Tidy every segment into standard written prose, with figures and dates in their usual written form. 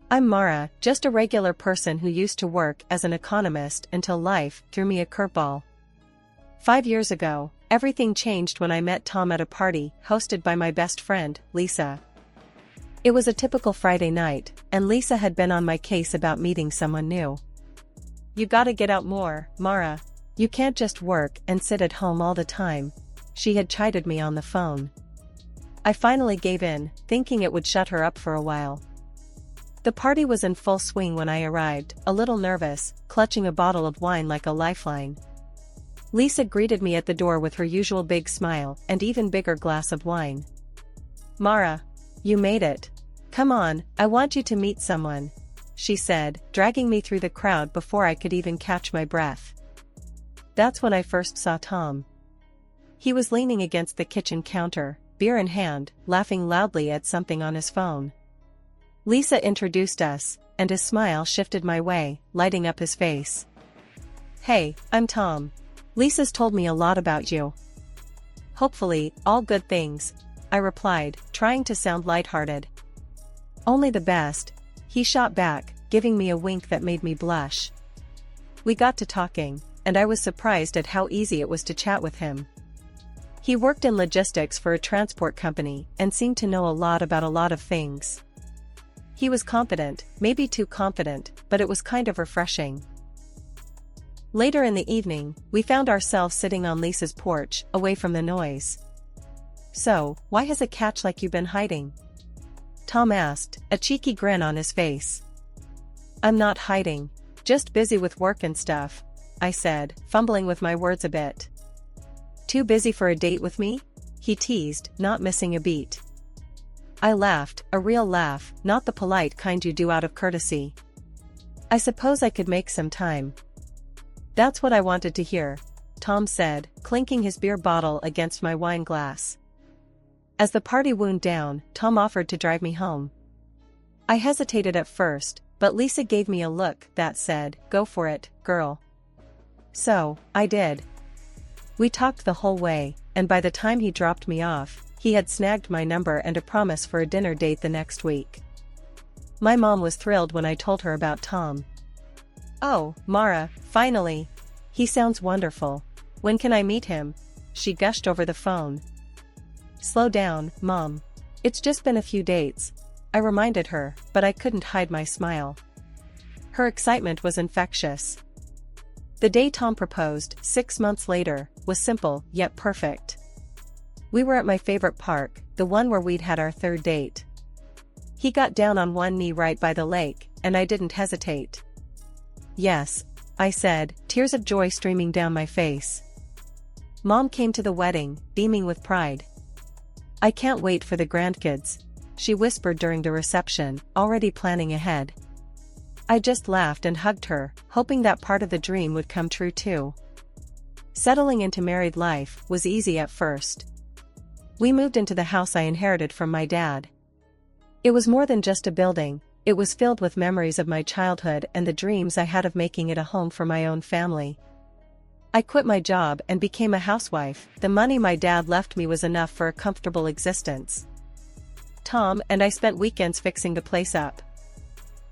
I'm Mara, just a regular person who used to work as an economist until life threw me a curveball. 5 years ago, everything changed when I met Tom at a party hosted by my best friend, Lisa. It was a typical Friday night, and Lisa had been on my case about meeting someone new. "You gotta get out more, Mara. You can't just work and sit at home all the time," she had chided me on the phone. I finally gave in, thinking it would shut her up for a while. The party was in full swing when I arrived, a little nervous, clutching a bottle of wine like a lifeline. Lisa greeted me at the door with her usual big smile and even bigger glass of wine. "Mara, you made it. Come on, I want you to meet someone," she said, dragging me through the crowd before I could even catch my breath. That's when I first saw Tom. He was leaning against the kitchen counter, beer in hand, laughing loudly at something on his phone. Lisa introduced us, and his smile shifted my way, lighting up his face. "Hey, I'm Tom. Lisa's told me a lot about you." "Hopefully, all good things," I replied, trying to sound lighthearted. "Only the best," he shot back, giving me a wink that made me blush. We got to talking, and I was surprised at how easy it was to chat with him. He worked in logistics for a transport company and seemed to know a lot about a lot of things. He was confident, maybe too confident, but it was kind of refreshing. Later in the evening, we found ourselves sitting on Lisa's porch, away from the noise. "So, why has a catch like you been hiding?" Tom asked, a cheeky grin on his face. "I'm not hiding. Just busy with work and stuff," I said, fumbling with my words a bit. "Too busy for a date with me?" he teased, not missing a beat. I laughed, a real laugh, not the polite kind you do out of courtesy. "I suppose I could make some time." "That's what I wanted to hear," Tom said, clinking his beer bottle against my wine glass. As the party wound down, Tom offered to drive me home. I hesitated at first, but Lisa gave me a look that said, "Go for it, girl." So, I did. We talked the whole way, and by the time he dropped me off, he had snagged my number and a promise for a dinner date the next week. My mom was thrilled when I told her about Tom. "Oh, Mara, finally. He sounds wonderful. When can I meet him?" she gushed over the phone. "Slow down, Mom. It's just been a few dates," I reminded her, but I couldn't hide my smile. Her excitement was infectious. The day Tom proposed, 6 months later, was simple, yet perfect. We were at my favorite park, the one where we'd had our third date. He got down on one knee right by the lake, and I didn't hesitate. "Yes," I said, tears of joy streaming down my face. Mom came to the wedding, beaming with pride. "I can't wait for the grandkids," she whispered during the reception, already planning ahead. I just laughed and hugged her, hoping that part of the dream would come true too. Settling into married life was easy at first. We moved into the house I inherited from my dad. It was more than just a building, it was filled with memories of my childhood and the dreams I had of making it a home for my own family. I quit my job and became a housewife. The money my dad left me was enough for a comfortable existence. Tom and I spent weekends fixing the place up.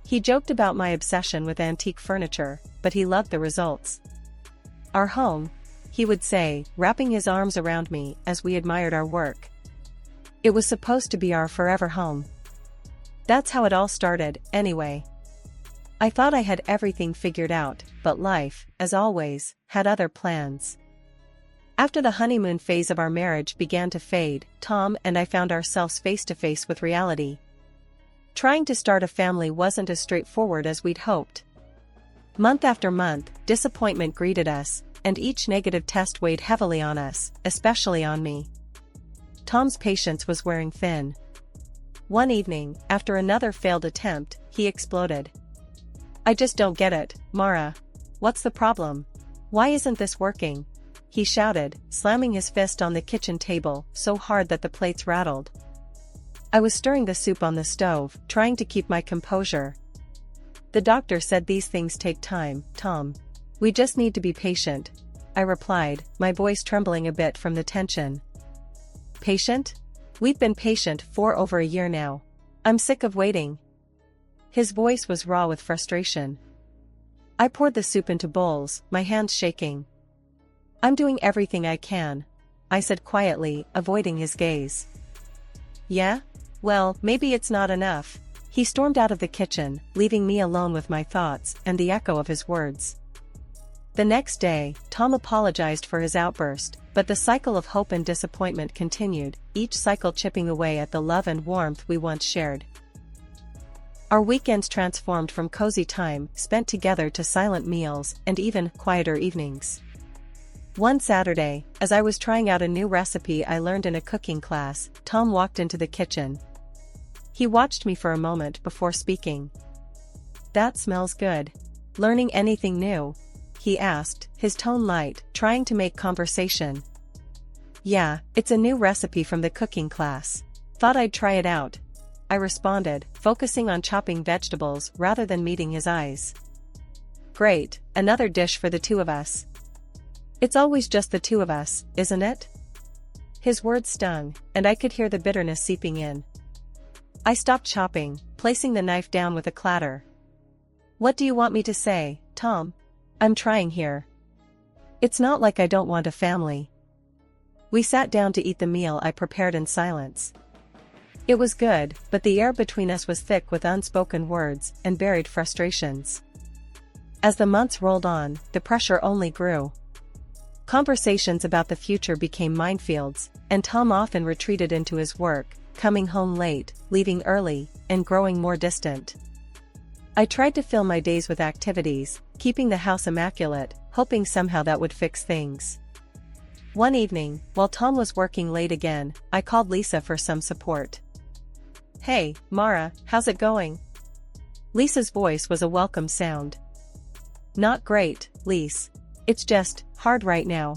He joked about my obsession with antique furniture, but he loved the results. "Our home," he would say, wrapping his arms around me as we admired our work. "It was supposed to be our forever home." That's how it all started, anyway. I thought I had everything figured out, but life, as always, had other plans. After the honeymoon phase of our marriage began to fade, Tom and I found ourselves face to face with reality. Trying to start a family wasn't as straightforward as we'd hoped. Month after month, disappointment greeted us, and each negative test weighed heavily on us, especially on me. Tom's patience was wearing thin. One evening, after another failed attempt, he exploded. "I just don't get it, Mara. What's the problem? Why isn't this working?" he shouted, slamming his fist on the kitchen table so hard that the plates rattled. I was stirring the soup on the stove, trying to keep my composure. "The doctor said these things take time, Tom. We just need to be patient," I replied, my voice trembling a bit from the tension. "Patient? We've been patient for over a year now. I'm sick of waiting." His voice was raw with frustration. I poured the soup into bowls, my hands shaking. I'm doing everything I can, I said quietly, avoiding his gaze. Yeah? Well, maybe it's not enough. He stormed out of the kitchen, leaving me alone with my thoughts and the echo of his words. The next day, Tom apologized for his outburst, but the cycle of hope and disappointment continued, each cycle chipping away at the love and warmth we once shared. Our weekends transformed from cozy time spent together to silent meals and even quieter evenings. One Saturday, as I was trying out a new recipe I learned in a cooking class, Tom walked into the kitchen. He watched me for a moment before speaking. "That smells good. Learning anything new?" he asked, his tone light, trying to make conversation. "Yeah, it's a new recipe from the cooking class. Thought I'd try it out," I responded, focusing on chopping vegetables rather than meeting his eyes. "Great, another dish for the two of us." "It's always just the two of us, isn't it?" His words stung, and I could hear the bitterness seeping in. I stopped chopping, placing the knife down with a clatter. "What do you want me to say, Tom? I'm trying here. It's not like I don't want a family." We sat down to eat the meal I prepared in silence. It was good, but the air between us was thick with unspoken words and buried frustrations. As the months rolled on, the pressure only grew. Conversations about the future became minefields, and Tom often retreated into his work, coming home late, leaving early, and growing more distant. I tried to fill my days with activities, keeping the house immaculate, hoping somehow that would fix things. One evening, while Tom was working late again, I called Lisa for some support. "Hey, Mara, how's it going?" Lisa's voice was a welcome sound. "Not great, Lise. It's just hard right now.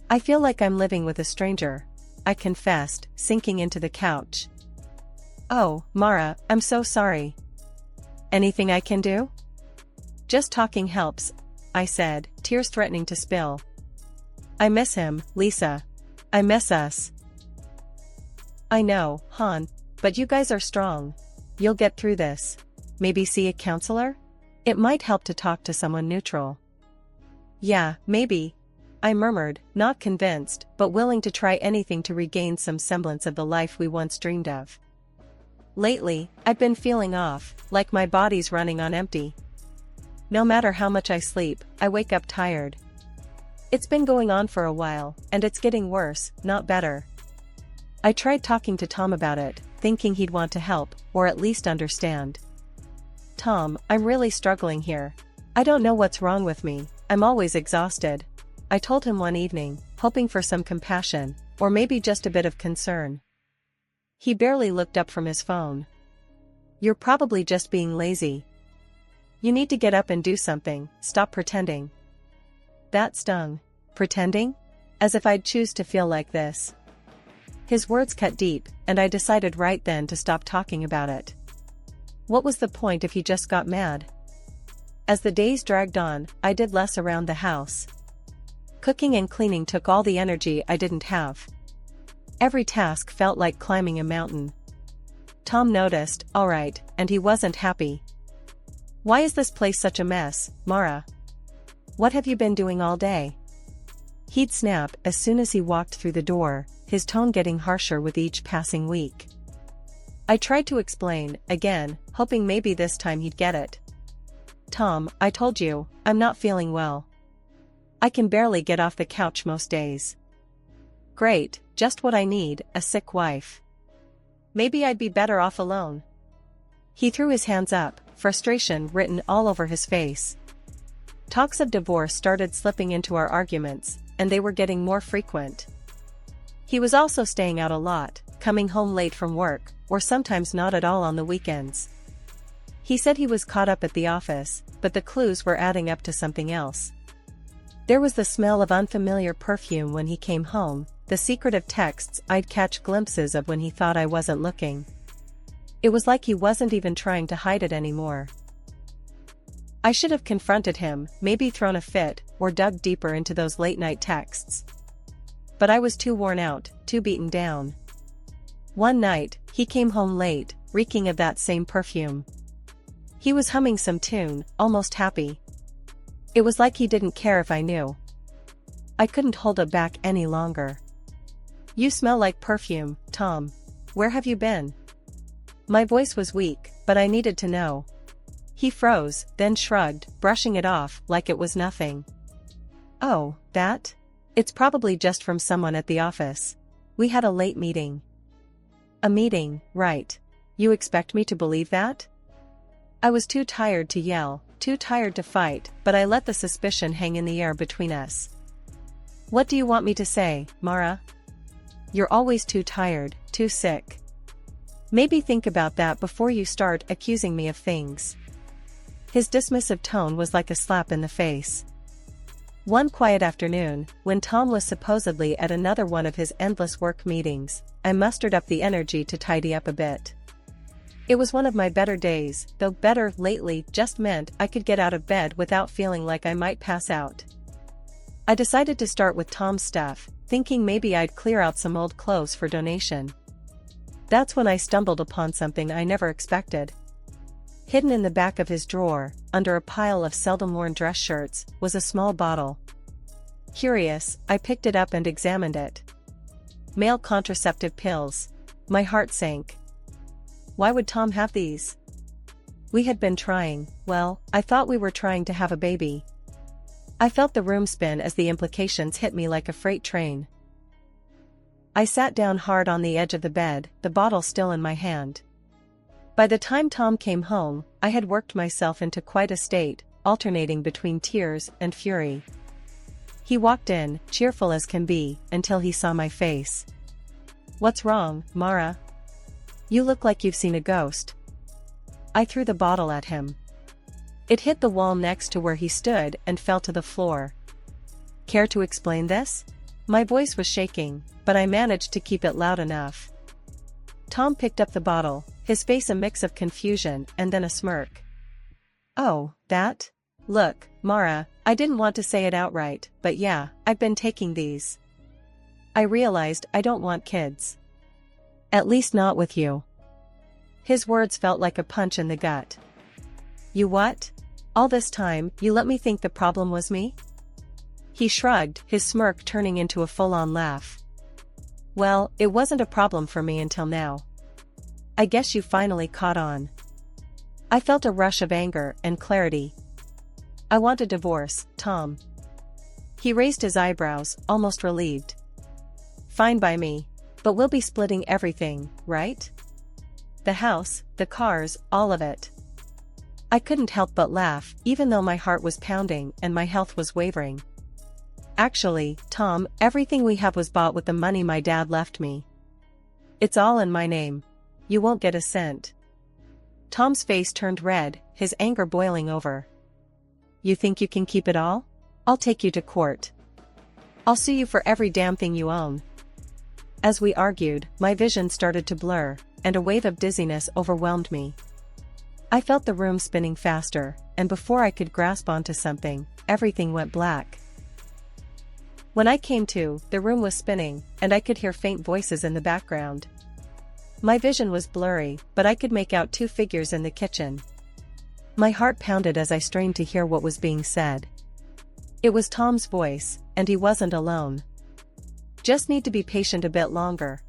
I feel like I'm living with a stranger," I confessed, sinking into the couch. "Oh, Mara, I'm so sorry. Anything I can do?" "Just talking helps," I said, tears threatening to spill. "I miss him, Lisa. I miss us." "I know, hon, but you guys are strong. You'll get through this. Maybe see a counselor? It might help to talk to someone neutral." "Yeah, maybe," I murmured, not convinced, but willing to try anything to regain some semblance of the life we once dreamed of. Lately, I've been feeling off, like my body's running on empty. No matter how much I sleep, I wake up tired. It's been going on for a while, and it's getting worse, not better. I tried talking to Tom about it, thinking he'd want to help, or at least understand. "Tom, I'm really struggling here. I don't know what's wrong with me. I'm always exhausted," I told him one evening, hoping for some compassion, or maybe just a bit of concern. He barely looked up from his phone. "You're probably just being lazy. You need to get up and do something, stop pretending." That stung. Pretending? As if I'd choose to feel like this. His words cut deep, and I decided right then to stop talking about it. What was the point if he just got mad? As the days dragged on, I did less around the house. Cooking and cleaning took all the energy I didn't have. Every task felt like climbing a mountain. Tom noticed, all right, and he wasn't happy. "Why is this place such a mess, Mara? What have you been doing all day?" He'd snap as soon as he walked through the door, his tone getting harsher with each passing week. I tried to explain, again, hoping maybe this time he'd get it. "Tom, I told you, I'm not feeling well. I can barely get off the couch most days." "Great, just what I need, a sick wife. Maybe I'd be better off alone." He threw his hands up, frustration written all over his face. Talks of divorce started slipping into our arguments, and they were getting more frequent. He was also staying out a lot, coming home late from work, or sometimes not at all on the weekends. He said he was caught up at the office, but the clues were adding up to something else. There was the smell of unfamiliar perfume when he came home, the secretive texts I'd catch glimpses of when he thought I wasn't looking. It was like he wasn't even trying to hide it anymore. I should have confronted him, maybe thrown a fit, or dug deeper into those late-night texts. But I was too worn out, too beaten down. One night, he came home late, reeking of that same perfume. He was humming some tune, almost happy. It was like he didn't care if I knew. I couldn't hold it back any longer. "You smell like perfume, Tom. Where have you been?" My voice was weak, but I needed to know. He froze, then shrugged, brushing it off like it was nothing. "Oh, that? It's probably just from someone at the office. We had a late meeting." "A meeting, right. You expect me to believe that?" I was too tired to yell, too tired to fight, but I let the suspicion hang in the air between us. "What do you want me to say, Mara?" "You're always too tired, too sick. Maybe think about that before you start accusing me of things." His dismissive tone was like a slap in the face. One quiet afternoon, when Tom was supposedly at another one of his endless work meetings, I mustered up the energy to tidy up a bit. It was one of my better days, though better lately just meant I could get out of bed without feeling like I might pass out. I decided to start with Tom's stuff, thinking maybe I'd clear out some old clothes for donation. That's when I stumbled upon something I never expected. Hidden in the back of his drawer, under a pile of seldom-worn dress shirts, was a small bottle. Curious, I picked it up and examined it. Male contraceptive pills. My heart sank. Why would Tom have these? We had been trying, well, I thought we were trying to have a baby. I felt the room spin as the implications hit me like a freight train. I sat down hard on the edge of the bed, the bottle still in my hand. By the time Tom came home, I had worked myself into quite a state, alternating between tears and fury. He walked in, cheerful as can be, until he saw my face. "What's wrong, Mara? You look like you've seen a ghost." I threw the bottle at him. It hit the wall next to where he stood and fell to the floor. "Care to explain this?" My voice was shaking, but I managed to keep it loud enough. Tom picked up the bottle, his face a mix of confusion and then a smirk. "Oh, that? Look, Mara, I didn't want to say it outright, but yeah, I've been taking these. I realized I don't want kids. At least not with you." His words felt like a punch in the gut. "You what? All this time, you let me think the problem was me?" He shrugged, his smirk turning into a full-on laugh. "Well, it wasn't a problem for me until now. I guess you finally caught on." I felt a rush of anger and clarity. "I want a divorce, Tom." He raised his eyebrows, almost relieved. "Fine by me. But we'll be splitting everything, right? The house, the cars, all of it." I couldn't help but laugh, even though my heart was pounding and my health was wavering. "Actually, Tom, everything we have was bought with the money my dad left me. It's all in my name. You won't get a cent." Tom's face turned red, his anger boiling over. "You think you can keep it all? I'll take you to court. I'll sue you for every damn thing you own." As we argued, my vision started to blur, and a wave of dizziness overwhelmed me. I felt the room spinning faster, and before I could grasp onto something, everything went black. When I came to, the room was spinning, and I could hear faint voices in the background. My vision was blurry, but I could make out two figures in the kitchen. My heart pounded as I strained to hear what was being said. It was Tom's voice, and he wasn't alone. "Just need to be patient a bit longer,"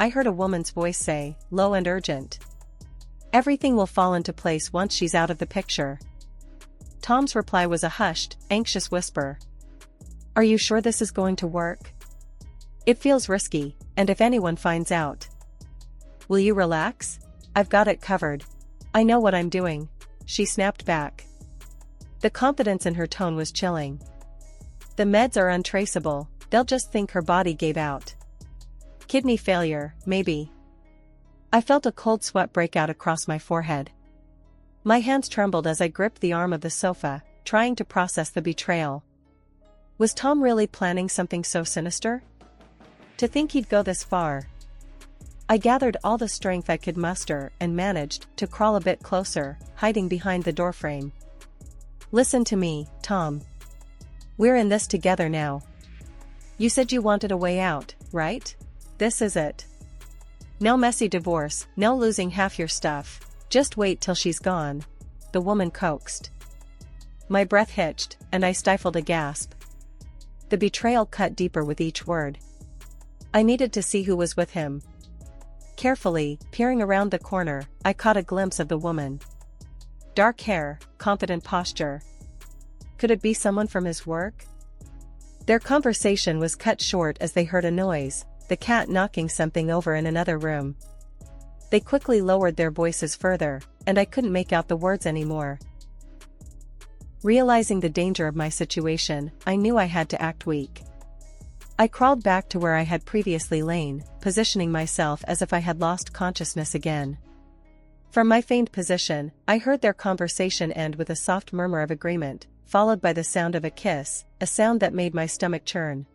I heard a woman's voice say, low and urgent. "Everything will fall into place once she's out of the picture." Tom's reply was a hushed, anxious whisper. "Are you sure this is going to work? It feels risky, and if anyone finds out." "Will you relax? I've got it covered. I know what I'm doing," she snapped back. The confidence in her tone was chilling. "The meds are untraceable, they'll just think her body gave out. Kidney failure, maybe." I felt a cold sweat break out across my forehead. My hands trembled as I gripped the arm of the sofa, trying to process the betrayal. Was Tom really planning something so sinister? To think he'd go this far. I gathered all the strength I could muster and managed to crawl a bit closer, hiding behind the doorframe. "Listen to me, Tom. We're in this together now. You said you wanted a way out, right? This is it. No messy divorce, no losing half your stuff. Just wait till she's gone. the woman coaxed. My breath hitched, and I stifled a gasp. The betrayal cut deeper with each word. I needed to see who was with him. Carefully, peering around the corner, I caught a glimpse of the woman. Dark hair, confident posture. Could it be someone from his work? Their conversation was cut short as they heard a noise, the cat knocking something over in another room. They quickly lowered their voices further, and I couldn't make out the words anymore. Realizing the danger of my situation, I knew I had to act weak. I crawled back to where I had previously lain, positioning myself as if I had lost consciousness again. From my feigned position, I heard their conversation end with a soft murmur of agreement, followed by the sound of a kiss, a sound that made my stomach churn.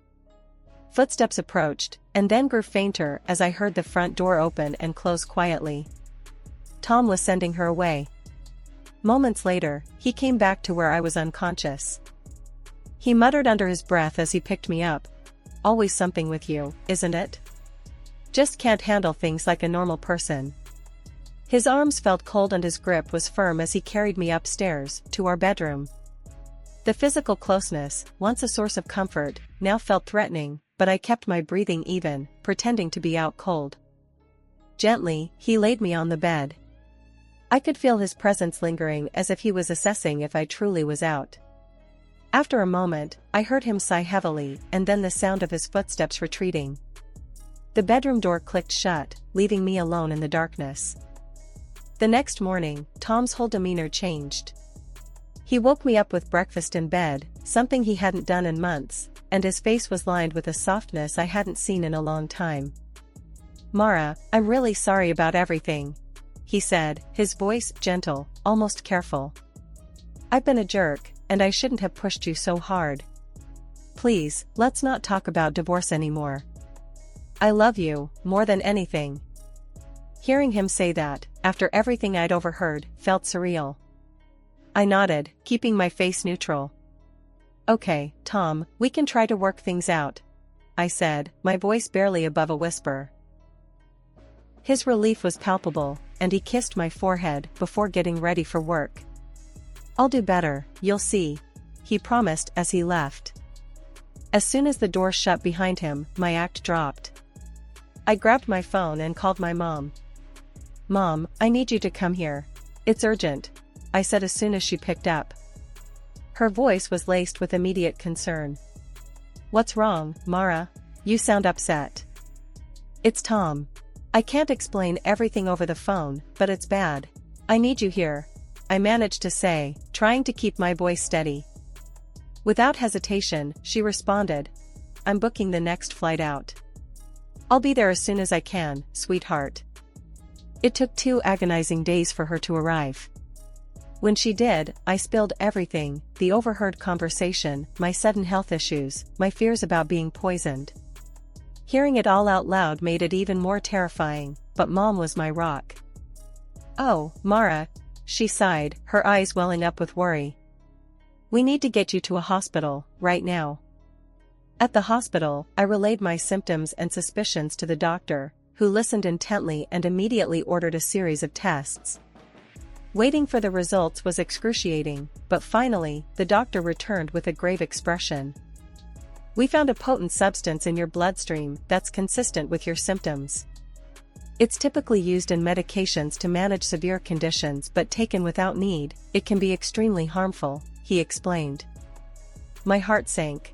Footsteps approached, and then grew fainter as I heard the front door open and close quietly. Tom was sending her away. Moments later, he came back to where I was unconscious. He muttered under his breath as he picked me up. "Always something with you, isn't it? Just can't handle things like a normal person." His arms felt cold and his grip was firm as he carried me upstairs, to our bedroom. The physical closeness, once a source of comfort, now felt threatening, but I kept my breathing even, pretending to be out cold. Gently, he laid me on the bed. I could feel his presence lingering as if he was assessing if I truly was out. After a moment, I heard him sigh heavily and then the sound of his footsteps retreating. The bedroom door clicked shut, leaving me alone in the darkness. The next morning, Tom's whole demeanor changed. He woke me up with breakfast in bed, something he hadn't done in months, and his face was lined with a softness I hadn't seen in a long time. "Mara, I'm really sorry about everything," he said, his voice gentle, almost careful. "I've been a jerk, and I shouldn't have pushed you so hard. Please, let's not talk about divorce anymore. I love you, more than anything." Hearing him say that, after everything I'd overheard, felt surreal. I nodded, keeping my face neutral. "Okay, Tom, we can try to work things out," I said, my voice barely above a whisper. His relief was palpable, and he kissed my forehead before getting ready for work. "I'll do better, you'll see," he promised as he left. As soon as the door shut behind him, my act dropped. I grabbed my phone and called my mom. "Mom, I need you to come here. It's urgent," I said as soon as she picked up. Her voice was laced with immediate concern. "What's wrong, Mara? You sound upset." "It's Tom. I can't explain everything over the phone, but it's bad. I need you here," I managed to say, trying to keep my voice steady. Without hesitation, she responded, "I'm booking the next flight out. I'll be there as soon as I can, sweetheart." It took 2 agonizing days for her to arrive. When she did, I spilled everything: the overheard conversation, my sudden health issues, my fears about being poisoned. Hearing it all out loud made it even more terrifying, but Mom was my rock. "Oh, Mara," she sighed, her eyes welling up with worry. "We need to get you to a hospital, right now." At the hospital, I relayed my symptoms and suspicions to the doctor, who listened intently and immediately ordered a series of tests. Waiting for the results was excruciating, but finally, the doctor returned with a grave expression. "We found a potent substance in your bloodstream that's consistent with your symptoms. It's typically used in medications to manage severe conditions, but taken without need, it can be extremely harmful," he explained. My heart sank.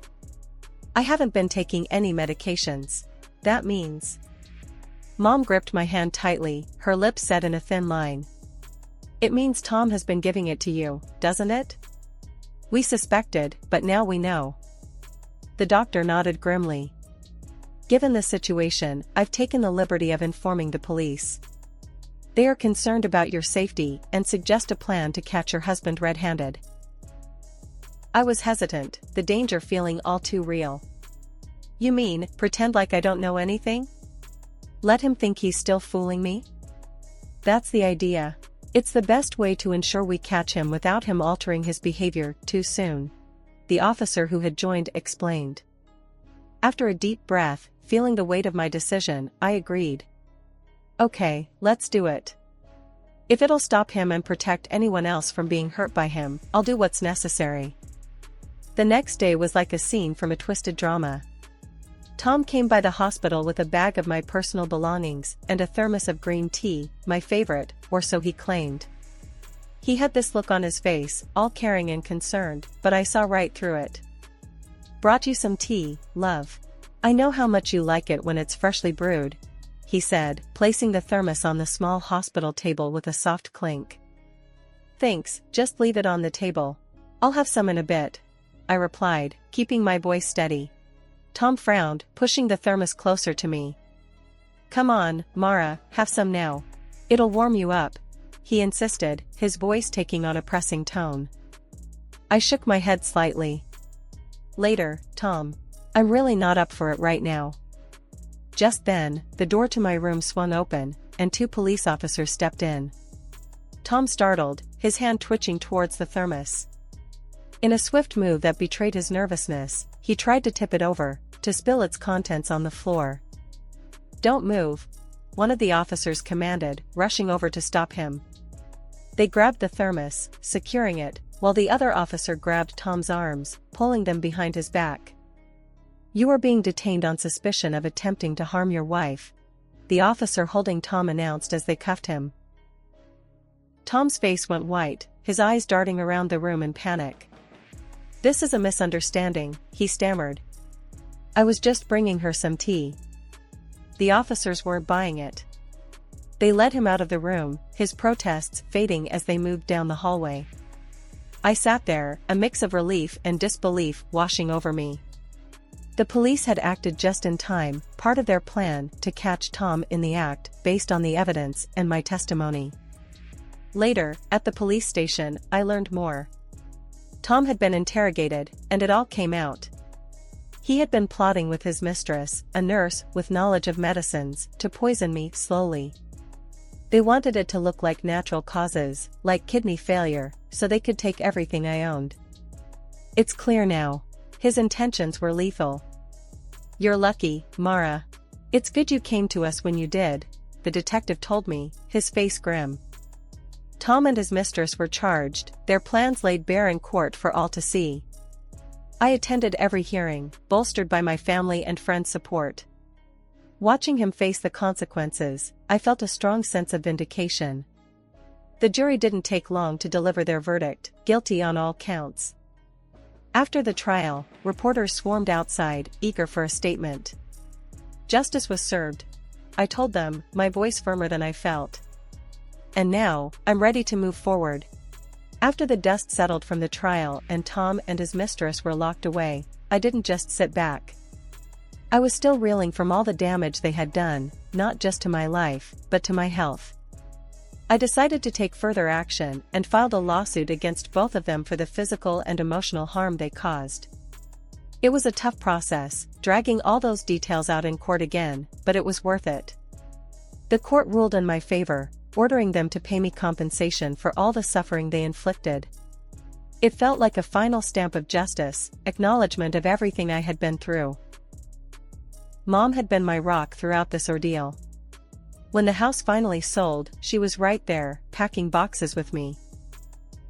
I haven't been taking any medications. That means... Mom gripped my hand tightly, her lips set in a thin line. "It means Tom has been giving it to you, doesn't it? We suspected, but now we know." The doctor nodded grimly. "Given the situation, I've taken the liberty of informing the police. They are concerned about your safety and suggest a plan to catch your husband red-handed." I was hesitant, the danger feeling all too real. "You mean, pretend like I don't know anything? Let him think he's still fooling me?" "That's the idea. It's the best way to ensure we catch him without him altering his behavior too soon," the officer who had joined explained. After a deep breath, feeling the weight of my decision, I agreed. "Okay, let's do it." If it'll stop him and protect anyone else from being hurt by him, I'll do what's necessary. The next day was like a scene from a twisted drama. Tom came by the hospital with a bag of my personal belongings and a thermos of green tea, my favorite, or so he claimed. He had this look on his face, all caring and concerned, but I saw right through it. "Brought you some tea, love. I know how much you like it when it's freshly brewed," he said, placing the thermos on the small hospital table with a soft clink. "Thanks, just leave it on the table. I'll have some in a bit," I replied, keeping my voice steady. Tom frowned, pushing the thermos closer to me. "Come on, Mara, have some now. It'll warm you up," he insisted, his voice taking on a pressing tone. I shook my head slightly. "Later, Tom. I'm really not up for it right now." Just then, the door to my room swung open, and 2 police officers stepped in. Tom startled, his hand twitching towards the thermos. In a swift move that betrayed his nervousness, he tried to tip it over, to spill its contents on the floor. "Don't move," one of the officers commanded, rushing over to stop him. They grabbed the thermos, securing it, while the other officer grabbed Tom's arms, pulling them behind his back. "You are being detained on suspicion of attempting to harm your wife," the officer holding Tom announced as they cuffed him. Tom's face went white, his eyes darting around the room in panic. "This is a misunderstanding," he stammered. "I was just bringing her some tea." The officers weren't buying it. They led him out of the room, his protests fading as they moved down the hallway. I sat there, a mix of relief and disbelief washing over me. The police had acted just in time, part of their plan to catch Tom in the act, based on the evidence and my testimony. Later, at the police station, I learned more. Tom had been interrogated, and it all came out. He had been plotting with his mistress, a nurse with knowledge of medicines, to poison me slowly. They wanted it to look like natural causes, like kidney failure, so they could take everything I owned. It's clear now. His intentions were lethal. "You're lucky, Mara. It's good you came to us when you did," the detective told me, his face grim. Tom and his mistress were charged, their plans laid bare in court for all to see. I attended every hearing, bolstered by my family and friends' support. Watching him face the consequences, I felt a strong sense of vindication. The jury didn't take long to deliver their verdict, guilty on all counts. After the trial, reporters swarmed outside, eager for a statement. Justice was served, I told them, my voice firmer than I felt. And now, I'm ready to move forward. After the dust settled from the trial and Tom and his mistress were locked away, I didn't just sit back. I was still reeling from all the damage they had done, not just to my life, but to my health. I decided to take further action and filed a lawsuit against both of them for the physical and emotional harm they caused. It was a tough process, dragging all those details out in court again, but it was worth it. The court ruled in my favor, ordering them to pay me compensation for all the suffering they inflicted. It felt like a final stamp of justice, acknowledgement of everything I had been through. Mom had been my rock throughout this ordeal. When the house finally sold, she was right there, packing boxes with me.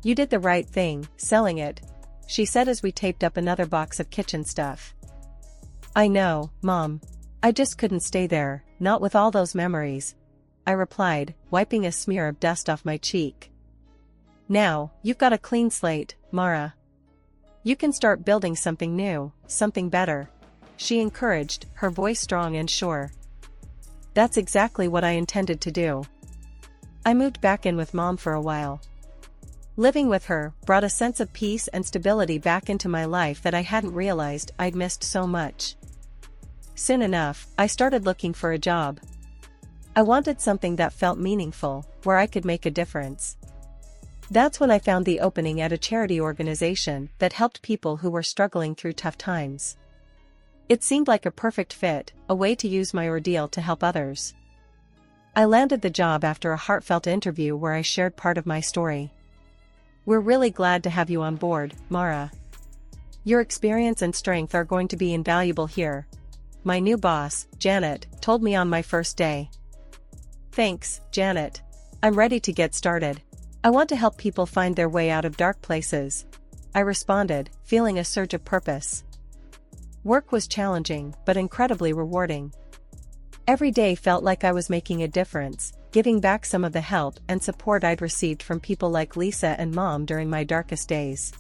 "You did the right thing, selling it," she said as we taped up another box of kitchen stuff. "I know, Mom. I just couldn't stay there, not with all those memories," I replied, wiping a smear of dust off my cheek. "Now, you've got a clean slate, Mara. You can start building something new, something better," she encouraged, her voice strong and sure. That's exactly what I intended to do. I moved back in with Mom for a while. Living with her brought a sense of peace and stability back into my life that I hadn't realized I'd missed so much. Soon enough, I started looking for a job. I wanted something that felt meaningful, where I could make a difference. That's when I found the opening at a charity organization that helped people who were struggling through tough times. It seemed like a perfect fit, a way to use my ordeal to help others. I landed the job after a heartfelt interview where I shared part of my story. "We're really glad to have you on board, Mara. Your experience and strength are going to be invaluable here," my new boss, Janet, told me on my first day. "Thanks, Janet. I'm ready to get started. I want to help people find their way out of dark places. I responded, feeling a surge of purpose. Work was challenging, but incredibly rewarding. Every day felt like I was making a difference, giving back some of the help and support I'd received from people like Lisa and Mom during my darkest days.